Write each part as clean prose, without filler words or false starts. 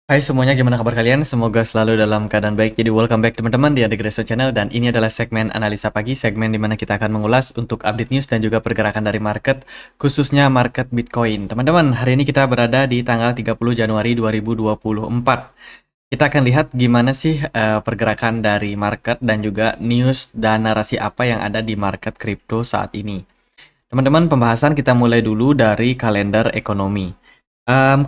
Hai semuanya, gimana kabar kalian? Semoga selalu dalam keadaan baik. Jadi welcome back teman-teman di Adegreso Channel, dan ini adalah segmen analisa pagi, segmen dimana kita akan mengulas untuk update news dan juga pergerakan dari market, khususnya market Bitcoin. Teman-teman, hari ini kita berada di tanggal 30 Januari 2024. Kita akan lihat gimana sih pergerakan dari market dan juga news dan narasi apa yang ada di market kripto saat ini. Teman-teman, pembahasan kita mulai dulu dari kalender ekonomi.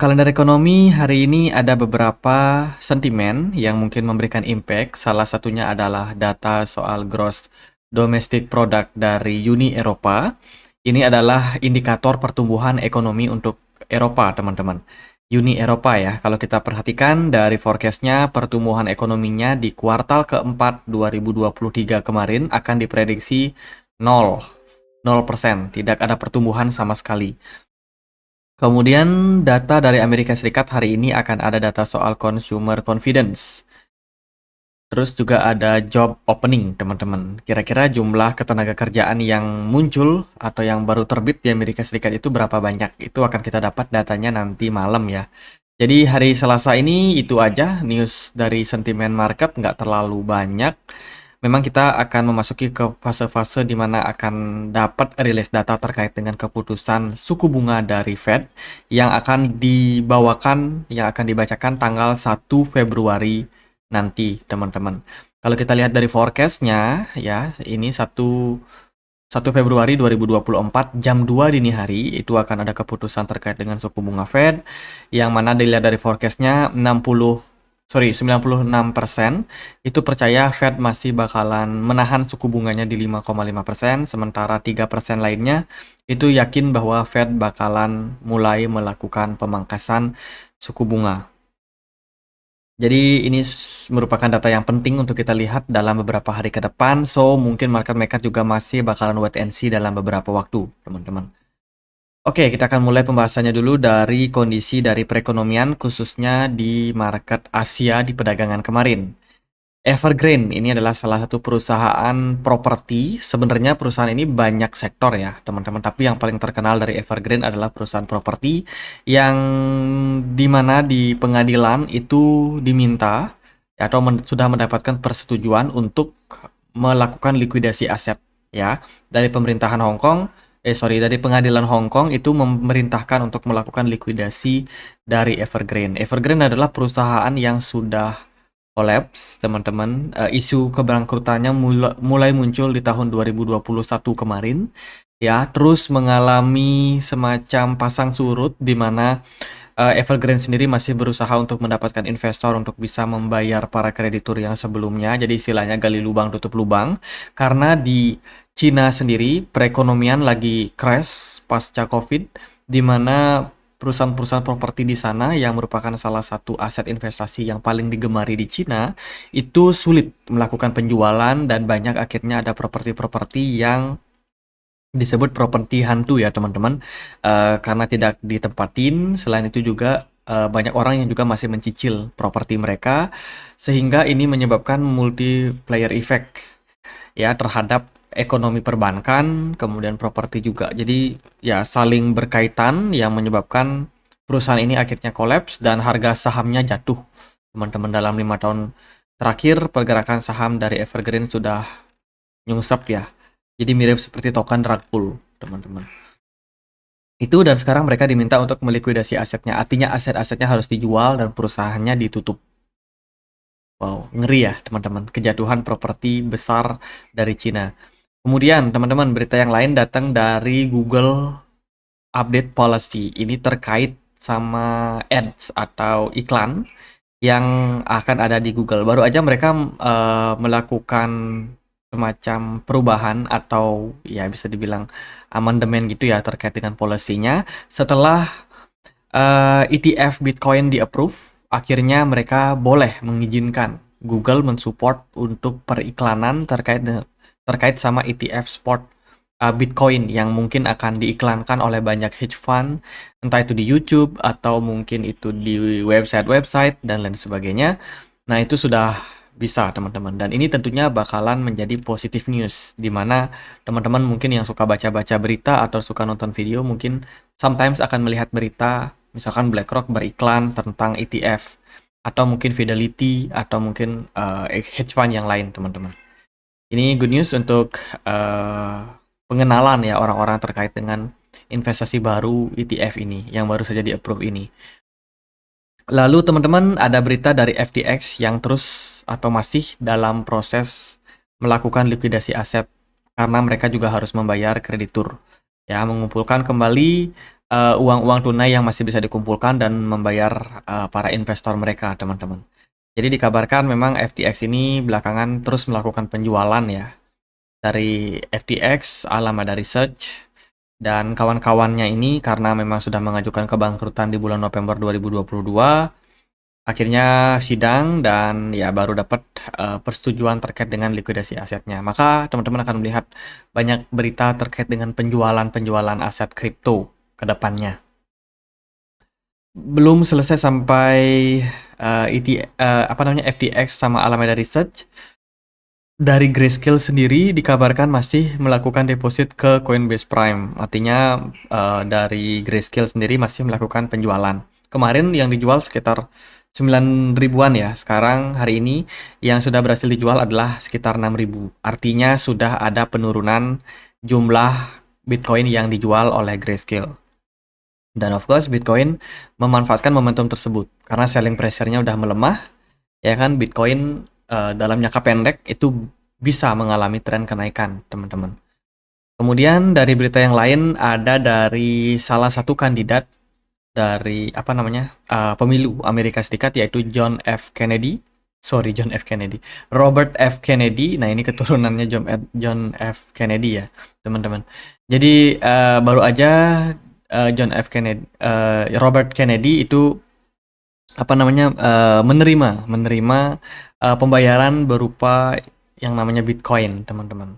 Kalender ekonomi hari ini ada beberapa sentimen yang mungkin memberikan impact. Salah satunya adalah data soal gross domestic product dari Uni Eropa. Ini adalah indikator pertumbuhan ekonomi untuk Eropa, teman-teman. Uni Eropa ya, kalau kita perhatikan dari forecastnya, pertumbuhan ekonominya di kuartal keempat 2023 kemarin akan diprediksi 0%, tidak ada pertumbuhan sama sekali. Kemudian data dari Amerika Serikat hari ini akan ada data soal consumer confidence. Terus juga ada job opening, teman-teman. Kira-kira jumlah ketenaga kerjaan yang muncul atau yang baru terbit di Amerika Serikat itu berapa banyak? Itu akan kita dapat datanya nanti malam ya. Jadi hari Selasa ini itu aja news dari sentimen market, nggak terlalu banyak. Memang kita akan memasuki ke fase-fase di mana akan dapat rilis data terkait dengan keputusan suku bunga dari Fed yang akan dibacakan tanggal 1 Februari nanti, teman-teman. Kalau kita lihat dari forecastnya, ya, ini 1 Februari 2024 jam 2 dini hari itu akan ada keputusan terkait dengan suku bunga Fed yang mana dilihat dari forecastnya 96% itu percaya Fed masih bakalan menahan suku bunganya di 5,5%, sementara 3% lainnya itu yakin bahwa Fed bakalan mulai melakukan pemangkasan suku bunga. Jadi ini merupakan data yang penting untuk kita lihat dalam beberapa hari ke depan, so mungkin market maker juga masih bakalan wait and see dalam beberapa waktu, teman-teman. Oke, kita akan mulai pembahasannya dulu dari kondisi dari perekonomian, khususnya di market Asia di perdagangan kemarin. Evergrande ini adalah salah satu perusahaan properti. Sebenarnya perusahaan ini banyak sektor ya, teman-teman. Tapi yang paling terkenal dari Evergrande adalah perusahaan properti yang dimana di pengadilan itu diminta atau sudah mendapatkan persetujuan untuk melakukan likuidasi aset ya dari pemerintahan Hong Kong. Dari pengadilan Hong Kong itu memerintahkan untuk melakukan likuidasi dari Evergrande. Evergrande adalah perusahaan yang sudah kolaps, teman-teman. Isu kebangkrutannya mulai muncul di tahun 2021 kemarin. Ya, terus mengalami semacam pasang surut di mana Evergrande sendiri masih berusaha untuk mendapatkan investor untuk bisa membayar para kreditur yang sebelumnya. Jadi istilahnya gali lubang tutup lubang. Karena di Cina sendiri perekonomian lagi crash pasca COVID, di mana perusahaan-perusahaan properti di sana yang merupakan salah satu aset investasi yang paling digemari di Cina itu sulit melakukan penjualan dan banyak akhirnya ada properti-properti yang disebut properti hantu ya teman-teman, karena tidak ditempatin. Selain itu juga banyak orang yang juga masih mencicil properti mereka, sehingga ini menyebabkan multiplier effect ya terhadap ekonomi perbankan, kemudian properti juga. Jadi ya saling berkaitan yang menyebabkan perusahaan ini akhirnya kolaps dan harga sahamnya jatuh. Teman-teman, dalam 5 tahun terakhir pergerakan saham dari Evergrande sudah nyungsep ya. Jadi mirip seperti token rug pull, teman-teman. Itu, dan sekarang mereka diminta untuk melikuidasi asetnya. Artinya aset-asetnya harus dijual dan perusahaannya ditutup. Wow, ngeri ya teman-teman, kejatuhan properti besar dari Cina. Kemudian teman-teman, berita yang lain datang dari Google update policy. Ini terkait sama ads atau iklan yang akan ada di Google. Baru aja mereka melakukan semacam perubahan atau ya bisa dibilang amandemen gitu ya terkait dengan polisinya. Setelah ETF Bitcoin di-approve, akhirnya mereka boleh mengizinkan Google mensupport untuk periklanan terkait sama ETF spot Bitcoin yang mungkin akan diiklankan oleh banyak hedge fund, entah itu di YouTube atau mungkin itu di website-website dan lain sebagainya. Nah, itu sudah bisa teman-teman, dan ini tentunya bakalan menjadi positive news, di mana teman-teman mungkin yang suka baca-baca berita atau suka nonton video mungkin sometimes akan melihat berita misalkan BlackRock beriklan tentang ETF. atau mungkin Fidelity, atau mungkin hedge fund yang lain, teman-teman. Ini good news untuk pengenalan ya orang-orang terkait dengan investasi baru ETF ini yang baru saja di-approve ini. Lalu teman-teman ada berita dari FTX yang terus atau masih dalam proses melakukan likuidasi aset karena mereka juga harus membayar kreditur. Ya, mengumpulkan kembali uang-uang tunai yang masih bisa dikumpulkan dan membayar para investor mereka, teman-teman. Jadi dikabarkan memang FTX ini belakangan terus melakukan penjualan ya. Dari FTX, Alameda Research, dan kawan-kawannya ini karena memang sudah mengajukan kebangkrutan di bulan November 2022, akhirnya sidang dan ya baru dapat persetujuan terkait dengan likuidasi asetnya. Maka teman-teman akan melihat banyak berita terkait dengan penjualan-penjualan aset kripto ke depannya. Belum selesai sampai FTX sama Alameda Research. Dari Grayscale sendiri dikabarkan masih melakukan deposit ke Coinbase Prime. Artinya dari Grayscale sendiri masih melakukan penjualan. Kemarin yang dijual sekitar 9 ribuan ya. Sekarang hari ini yang sudah berhasil dijual adalah sekitar 6 ribu. Artinya sudah ada penurunan jumlah Bitcoin yang dijual oleh Grayscale. Dan of course Bitcoin memanfaatkan momentum tersebut karena selling pressure-nya udah melemah. Ya kan, Bitcoin dalam jangka pendek itu bisa mengalami tren kenaikan, teman-teman. Kemudian dari berita yang lain ada dari salah satu kandidat dari pemilu Amerika Serikat, yaitu Robert F Kennedy. Nah, ini keturunannya John F Kennedy ya, teman-teman. Jadi baru aja Robert Kennedy itu menerima pembayaran berupa yang namanya Bitcoin, teman-teman.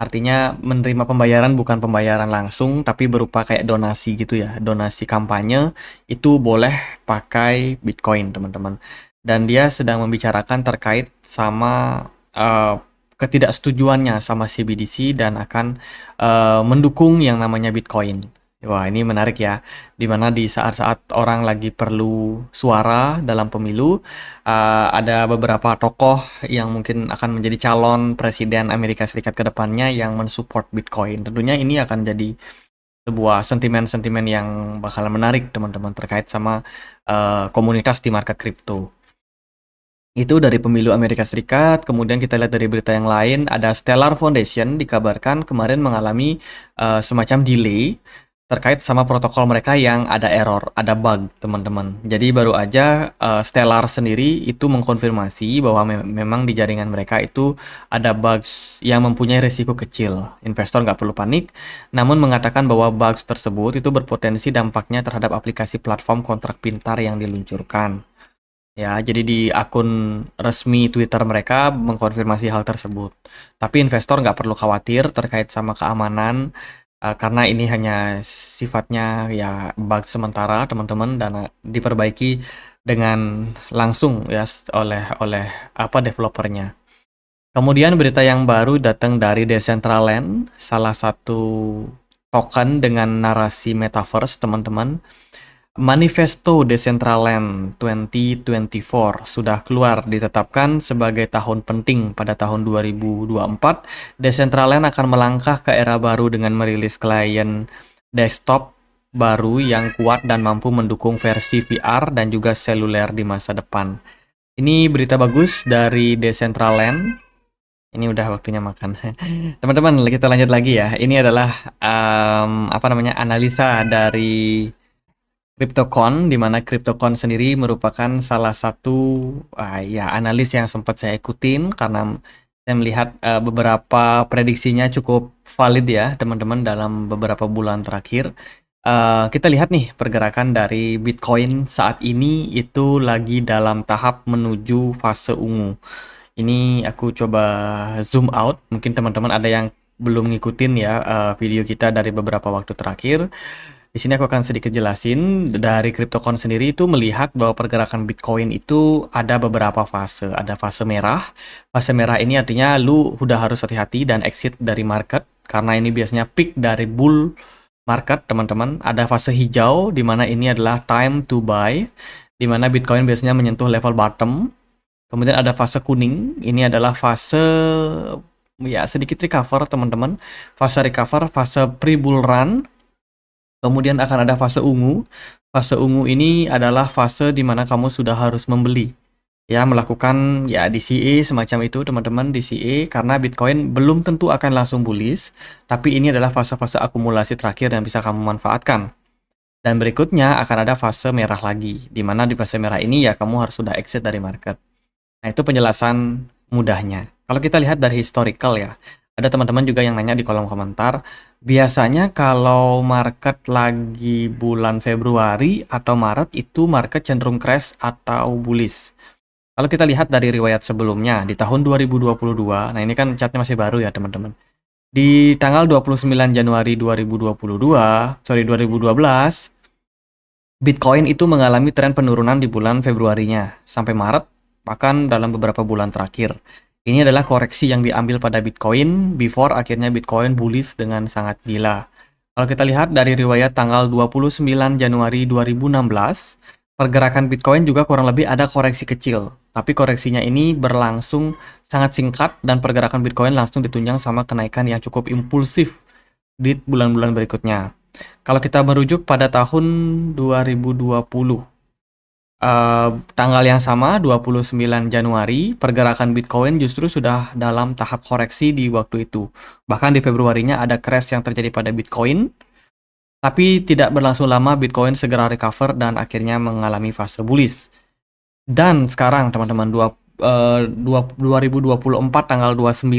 Artinya menerima pembayaran bukan pembayaran langsung, tapi berupa kayak donasi gitu ya, donasi kampanye itu boleh pakai Bitcoin, teman-teman. Dan dia sedang membicarakan terkait sama ketidaksetujuannya sama CBDC dan akan mendukung yang namanya Bitcoin. Wah, ini menarik ya, dimana di saat-saat orang lagi perlu suara dalam pemilu, ada beberapa tokoh yang mungkin akan menjadi calon presiden Amerika Serikat ke depannya yang mensupport Bitcoin. Tentunya ini akan jadi sebuah sentimen-sentimen yang bakalan menarik, teman-teman, terkait sama komunitas di market kripto. Itu dari pemilu Amerika Serikat. Kemudian kita lihat dari berita yang lain, ada Stellar Foundation dikabarkan kemarin mengalami semacam delay terkait sama protokol mereka yang ada error, ada bug, teman-teman. Jadi baru aja Stellar sendiri itu mengkonfirmasi bahwa memang di jaringan mereka itu ada bugs yang mempunyai risiko kecil. Investor nggak perlu panik, namun mengatakan bahwa bugs tersebut itu berpotensi dampaknya terhadap aplikasi platform kontrak pintar yang diluncurkan. Ya, jadi di akun resmi Twitter mereka mengkonfirmasi hal tersebut. Tapi investor nggak perlu khawatir terkait sama keamanan, karena ini hanya sifatnya ya bug sementara, teman-teman, dan diperbaiki dengan langsung ya oleh developernya. Kemudian berita yang baru datang dari Decentraland, salah satu token dengan narasi metaverse, teman-teman. Manifesto Decentraland 2024 sudah keluar, ditetapkan sebagai tahun penting pada tahun 2024. Decentraland akan melangkah ke era baru dengan merilis klien desktop baru yang kuat dan mampu mendukung versi VR dan juga seluler di masa depan. Ini berita bagus dari Decentraland. Ini udah waktunya makan. Teman-teman, kita lanjut lagi ya. Ini adalah analisa dari CryptoCon, di mana CryptoCon sendiri merupakan salah satu analis yang sempat saya ikutin karena saya melihat beberapa prediksinya cukup valid ya, teman-teman, dalam beberapa bulan terakhir. Kita lihat nih pergerakan dari Bitcoin saat ini itu lagi dalam tahap menuju fase ungu. Ini aku coba zoom out, mungkin teman-teman ada yang belum ngikutin ya video kita dari beberapa waktu terakhir. Di sini aku akan sedikit jelasin dari CryptoCon sendiri itu melihat bahwa pergerakan Bitcoin itu ada beberapa fase. Ada fase merah. Fase merah ini artinya lu udah harus hati-hati dan exit dari market karena ini biasanya peak dari bull market, teman-teman. Ada fase hijau di mana ini adalah time to buy, di mana Bitcoin biasanya menyentuh level bottom. Kemudian ada fase kuning, ini adalah fase ya sedikit recover teman-teman. Fase recover, fase pre-bull run. Kemudian akan ada fase ungu. Fase ungu ini adalah fase di mana kamu sudah harus membeli. Ya, melakukan ya DCA semacam itu teman-teman, DCA karena Bitcoin belum tentu akan langsung bullish, tapi ini adalah fase-fase akumulasi terakhir yang bisa kamu manfaatkan. Dan berikutnya akan ada fase merah lagi, di mana di fase merah ini ya kamu harus sudah exit dari market. Nah, itu penjelasan mudahnya. Kalau kita lihat dari historical ya, ada teman-teman juga yang nanya di kolom komentar, biasanya kalau market lagi bulan Februari atau Maret itu market cenderung crash atau bullish. Kalau kita lihat dari riwayat sebelumnya, di tahun 2022, nah ini kan chartnya masih baru ya teman-teman. Di tanggal 29 Januari 2012, Bitcoin itu mengalami tren penurunan di bulan Februarinya sampai Maret, bahkan dalam beberapa bulan terakhir. Ini adalah koreksi yang diambil pada Bitcoin before akhirnya Bitcoin bullish dengan sangat gila. Kalau kita lihat dari riwayat tanggal 29 Januari 2016, pergerakan Bitcoin juga kurang lebih ada koreksi kecil. Tapi koreksinya ini berlangsung sangat singkat dan pergerakan Bitcoin langsung ditunjang sama kenaikan yang cukup impulsif di bulan-bulan berikutnya. Kalau kita merujuk pada tahun 2020, tanggal yang sama, 29 Januari, pergerakan Bitcoin justru sudah dalam tahap koreksi di waktu itu. Bahkan di Februarinya ada crash yang terjadi pada Bitcoin, tapi tidak berlangsung lama Bitcoin segera recover dan akhirnya mengalami fase bullish. Dan sekarang teman-teman 2024 tanggal 29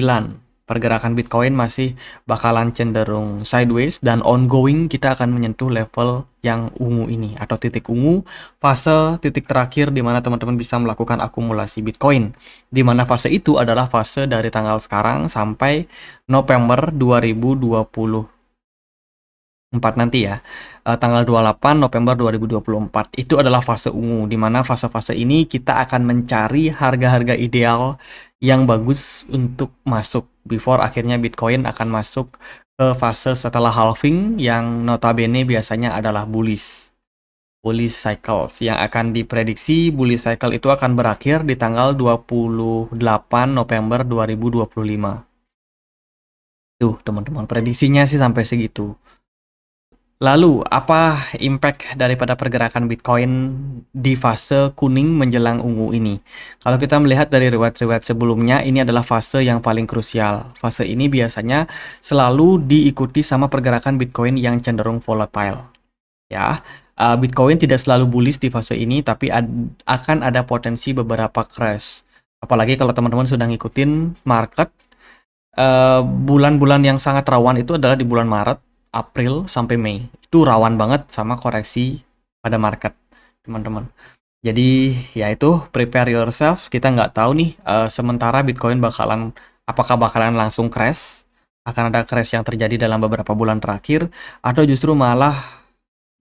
pergerakan Bitcoin masih bakalan cenderung sideways dan ongoing kita akan menyentuh level yang ungu ini atau titik ungu, fase titik terakhir di mana teman-teman bisa melakukan akumulasi Bitcoin. Di mana fase itu adalah fase dari tanggal sekarang sampai November 2024 nanti ya, tanggal 28 November 2024 itu adalah fase ungu, di mana fase-fase ini kita akan mencari harga-harga ideal yang bagus untuk masuk before akhirnya Bitcoin akan masuk ke fase setelah halving yang notabene biasanya adalah bullish cycles yang akan diprediksi bullish cycle itu akan berakhir di tanggal 28 November 2025. Tuh teman-teman, prediksinya sih sampai segitu. Lalu, apa impact daripada pergerakan Bitcoin di fase kuning menjelang ungu ini? Kalau kita melihat dari riwayat-riwayat sebelumnya, ini adalah fase yang paling krusial. Fase ini biasanya selalu diikuti sama pergerakan Bitcoin yang cenderung volatile. Ya, Bitcoin tidak selalu bullish di fase ini, tapi akan ada potensi beberapa crash. Apalagi kalau teman-teman sudah ngikutin market, bulan-bulan yang sangat rawan itu adalah di bulan Maret, April sampai Mei. Itu rawan banget sama koreksi pada market, teman-teman. Jadi ya itu prepare yourself. Kita nggak tahu nih sementara Bitcoin apakah bakalan langsung crash, akan ada crash yang terjadi dalam beberapa bulan terakhir, atau justru malah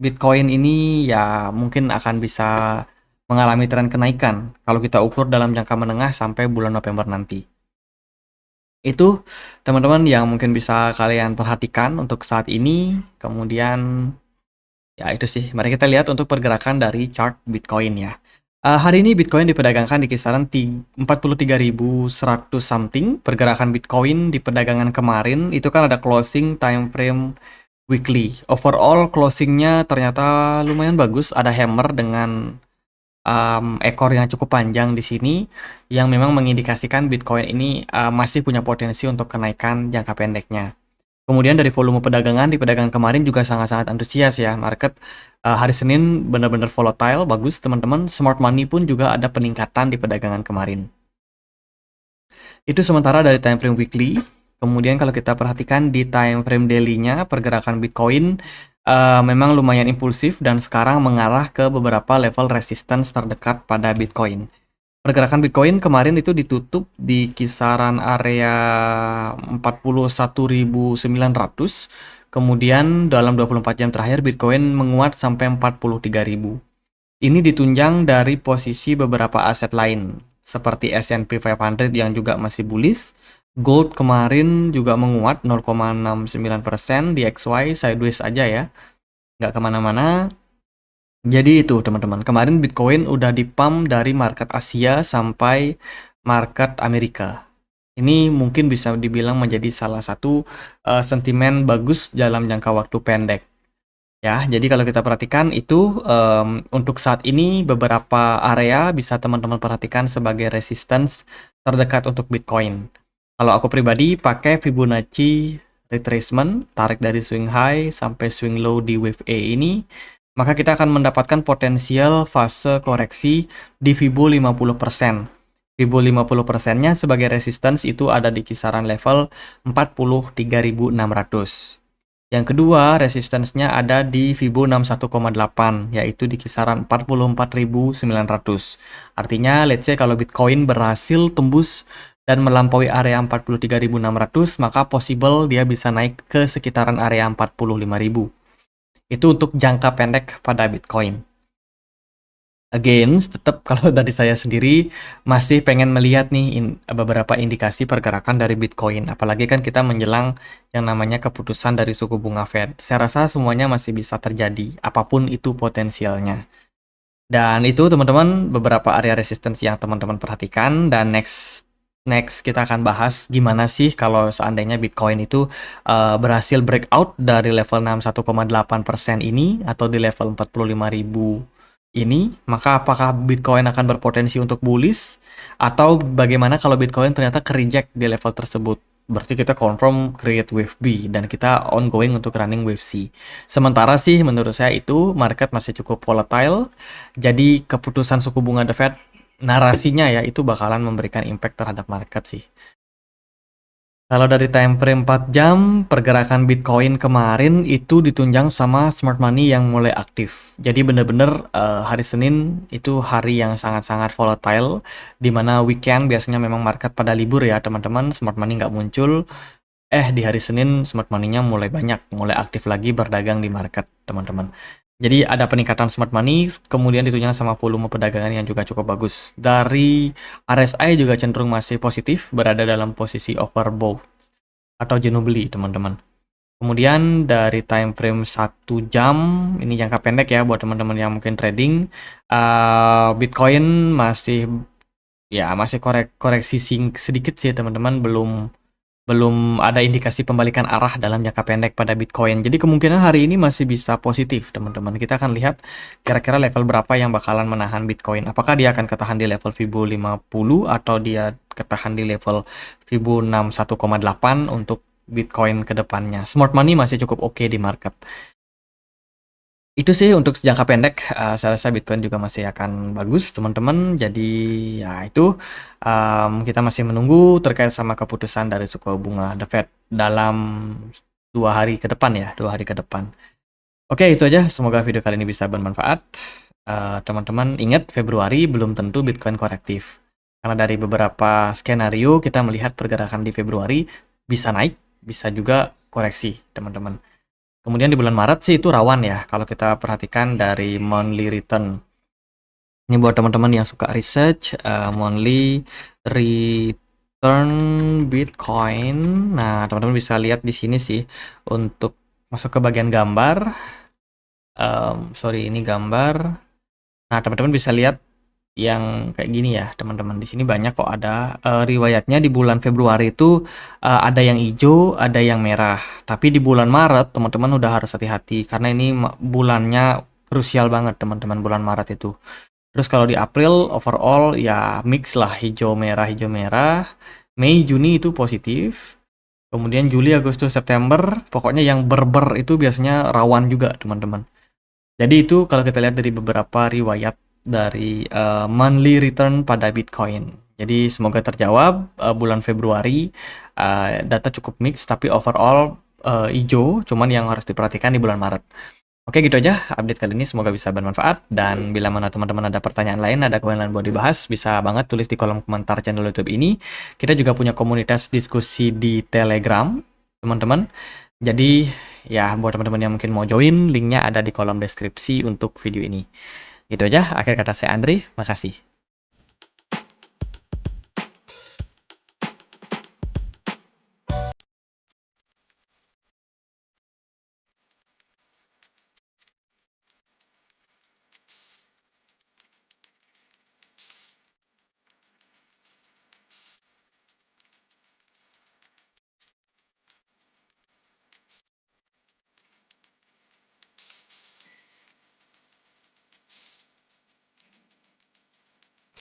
Bitcoin ini ya mungkin akan bisa mengalami tren kenaikan kalau kita ukur dalam jangka menengah sampai bulan November nanti. Itu teman-teman yang mungkin bisa kalian perhatikan untuk saat ini. Kemudian ya itu sih, mari kita lihat untuk pergerakan dari chart Bitcoin ya. Hari ini Bitcoin diperdagangkan di kisaran 43.100 something. Pergerakan Bitcoin di perdagangan kemarin itu kan ada closing time frame weekly. Overall closingnya ternyata lumayan bagus, ada hammer dengan ekor yang cukup panjang di sini yang memang mengindikasikan Bitcoin ini masih punya potensi untuk kenaikan jangka pendeknya. Kemudian dari volume perdagangan di perdagangan kemarin juga sangat-sangat antusias ya. Market hari Senin benar-benar volatile, bagus teman-teman. Smart money pun juga ada peningkatan di perdagangan kemarin. Itu sementara dari time frame weekly. Kemudian kalau kita perhatikan di time frame daily-nya, pergerakan Bitcoin memang lumayan impulsif dan sekarang mengarah ke beberapa level resistance terdekat pada Bitcoin. Pergerakan Bitcoin kemarin itu ditutup di kisaran area 41.900. Kemudian dalam 24 jam terakhir Bitcoin menguat sampai 43.000. Ini ditunjang dari posisi beberapa aset lain seperti S&P 500 yang juga masih bullish. Gold kemarin juga menguat 0,69%, di XY sideways aja ya, nggak kemana-mana. Jadi itu teman-teman, kemarin Bitcoin udah dipump dari market Asia sampai market Amerika. Ini mungkin bisa dibilang menjadi salah satu sentimen bagus dalam jangka waktu pendek. Ya, jadi kalau kita perhatikan itu untuk saat ini beberapa area bisa teman-teman perhatikan sebagai resistance terdekat untuk Bitcoin. Kalau aku pribadi pakai Fibonacci retracement, tarik dari swing high sampai swing low di wave A ini, maka kita akan mendapatkan potensial fase koreksi di Fibo 50%. Fibo 50%-nya sebagai resistance itu ada di kisaran level 43.600. Yang kedua, resistance-nya ada di Fibo 61,8, yaitu di kisaran 44.900. Artinya, let's say kalau Bitcoin berhasil tembus dan melampaui area 43.600, maka possible dia bisa naik ke sekitaran area 45.000. Itu untuk jangka pendek pada Bitcoin. Again, tetap kalau dari saya sendiri masih pengen melihat nih beberapa indikasi pergerakan dari Bitcoin. Apalagi kan kita menjelang yang namanya keputusan dari suku bunga Fed. Saya rasa semuanya masih bisa terjadi, apapun itu potensialnya. Dan itu teman-teman beberapa area resistance yang teman-teman perhatikan. Dan next kita akan bahas gimana sih kalau seandainya Bitcoin itu berhasil breakout dari level 61,8% ini atau di level 45.000 ini, maka apakah Bitcoin akan berpotensi untuk bullish atau bagaimana kalau Bitcoin ternyata ke-reject di level tersebut? Berarti kita confirm create wave B dan kita ongoing untuk running wave C. Sementara sih menurut saya itu market masih cukup volatile. Jadi keputusan suku bunga The Fed narasinya ya itu bakalan memberikan impact terhadap market sih. Kalau dari time frame 4 jam, pergerakan Bitcoin kemarin itu ditunjang sama smart money yang mulai aktif. Jadi bener-bener hari Senin itu hari yang sangat-sangat volatile, di mana weekend biasanya memang market pada libur ya teman-teman, smart money nggak muncul. Di hari Senin smart money-nya mulai banyak, mulai aktif lagi berdagang di market teman-teman. Jadi ada peningkatan smart money, kemudian ditunjang sama volume perdagangan yang juga cukup bagus. Dari RSI juga cenderung masih positif, berada dalam posisi overbought atau jenuh beli teman-teman. Kemudian dari time frame 1 jam, ini jangka pendek ya buat teman-teman yang mungkin trading, Bitcoin masih koreksi sedikit sih teman-teman, belum ada indikasi pembalikan arah dalam jangka pendek pada Bitcoin. Jadi kemungkinan hari ini masih bisa positif, teman-teman. Kita akan lihat kira-kira level berapa yang bakalan menahan Bitcoin. Apakah dia akan ketahan di level Fibo 50 atau dia ketahan di level Fibo 61,8 untuk Bitcoin ke depannya. Smart money masih cukup oke di market. Itu sih untuk jangka pendek, saya rasa Bitcoin juga masih akan bagus teman-teman. Jadi ya itu kita masih menunggu terkait sama keputusan dari suku bunga The Fed dalam 2 hari ke depan ya, 2 hari ke depan. Oke, itu aja. Semoga video kali ini bisa bermanfaat. Teman-teman ingat Februari belum tentu Bitcoin korektif. Karena dari beberapa skenario kita melihat pergerakan di Februari bisa naik, bisa juga koreksi teman-teman. Kemudian di bulan Maret sih itu rawan ya, kalau kita perhatikan dari monthly return. Ini buat teman-teman yang suka research, monthly return Bitcoin. Nah, teman-teman bisa lihat di sini sih, untuk masuk ke bagian gambar. Ini gambar. Nah, teman-teman bisa lihat yang kayak gini ya teman-teman. Di sini banyak kok ada riwayatnya di bulan Februari itu ada yang hijau, ada yang merah. Tapi di bulan Maret teman-teman udah harus hati-hati karena ini bulannya krusial banget teman-teman, bulan Maret itu. Terus kalau di April overall ya mix lah, hijau merah. Mei Juni itu positif. Kemudian Juli, Agustus, September pokoknya yang berber itu biasanya rawan juga teman-teman. Jadi itu kalau kita lihat dari beberapa riwayat dari monthly return pada Bitcoin. Jadi semoga terjawab bulan Februari data cukup mix tapi overall hijau, cuman yang harus diperhatikan di bulan Maret. Oke, gitu aja update kali ini, semoga bisa bermanfaat. Dan bila mana teman-teman ada pertanyaan lain, ada komentar lain buat dibahas, bisa banget tulis di kolom komentar channel YouTube ini. Kita juga punya komunitas diskusi di Telegram, teman-teman. Jadi ya buat teman-teman yang mungkin mau join, linknya ada di kolom deskripsi untuk video ini. Gitu aja, akhir kata saya Andri, makasih.